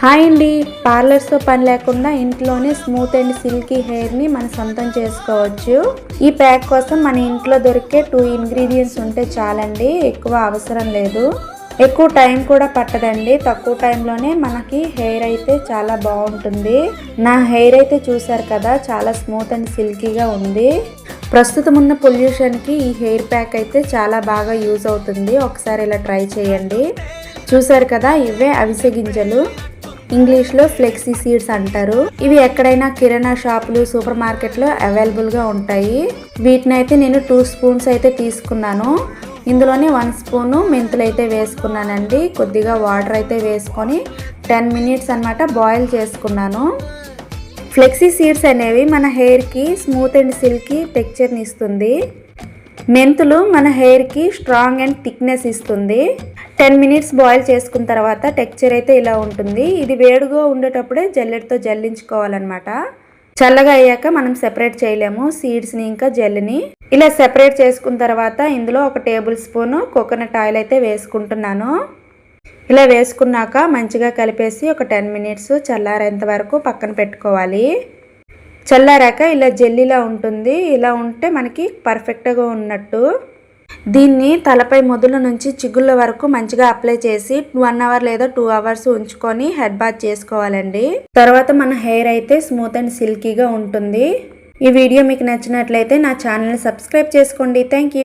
Hi అండి, పార్లర్స్తో పని లేకుండా ఇంట్లోనే స్మూత్ అండ్ సిల్కీ హెయిర్ని మనం సొంతం చేసుకోవచ్చు. ఈ ప్యాక్ కోసం మన ఇంట్లో దొరికే 2 ఇంగ్రీడియంట్స్ ఉంటే చాలండి. ఎక్కువ అవసరం లేదు, ఎక్కువ టైం కూడా పట్టదండి. తక్కువ టైంలోనే మనకి హెయిర్ అయితే చాలా బాగుంటుంది. నా హెయిర్ అయితే చూసారు కదా, చాలా స్మూత్ అండ్ సిల్కీగా ఉంది. ప్రస్తుతం ఉన్న పొల్యూషన్కి ఈ హెయిర్ ప్యాక్ అయితే చాలా బాగా యూజ్ అవుతుంది. ఒకసారి ఇలా ట్రై చేయండి. చూసారు కదా, ఇవే అవిసె గింజలు, ఇంగ్లీష్లో ఫ్లెక్సీ సీడ్స్ అంటారు. ఇవి ఎక్కడైనా కిరాణా షాపులు, సూపర్ మార్కెట్లో అవైలబుల్గా ఉంటాయి. వీటిని అయితే నేను 2 స్పూన్స్ అయితే తీసుకున్నాను. ఇందులోనే 1 స్పూను మెంతులు అయితే వేసుకున్నానండి. కొద్దిగా వాటర్ అయితే వేసుకొని 10 మినిట్స్ అన్నమాట బాయిల్ చేసుకున్నాను. ఫ్లెక్సీ సీడ్స్ అనేవి మన హెయిర్కి స్మూత్ అండ్ సిల్కీ టెక్స్చర్ని ఇస్తుంది. మెంతులు మన హెయిర్కి స్ట్రాంగ్ అండ్ థిక్నెస్ ఇస్తుంది. 10 మినిట్స్ బాయిల్ చేసుకున్న తర్వాత టెక్స్చర్ అయితే ఇలా ఉంటుంది. ఇది వేడిగా ఉండేటప్పుడే జల్లెడతో జల్లించుకోవాలన్నమాట. చల్లగా అయ్యాక మనం సెపరేట్ చేయలేము సీడ్స్ని ఇంకా జెల్ని. ఇలా సెపరేట్ చేసుకున్న తర్వాత ఇందులో 1 టేబుల్ స్పూను కోకోనట్ ఆయిల్ అయితే వేసుకుంటున్నాను. ఇలా వేసుకున్నాక మంచిగా కలిపేసి ఒక 10 మినిట్స్ చల్లారేంత వరకు పక్కన పెట్టుకోవాలి. చల్లారాక ఇలా జెల్లీలా ఉంటుంది. ఇలా ఉంటే మనకి పర్ఫెక్ట్గా ఉన్నట్టు. దీన్ని తలపై మొదలు నుంచి చిగుళ్ళ వరకు మంచిగా అప్లై చేసి 1 అవర్ లేదా 2 అవర్స్ ఉంచుకొని హెడ్ బాత్ చేసుకోవాలండి. తర్వాత మన హెయిర్ అయితే స్మూత్ అండ్ సిల్కీగా ఉంటుంది. ఈ వీడియో మీకు నచ్చినట్లయితే నా ఛానల్ని సబ్స్క్రైబ్ చేసుకోండి. Thank you.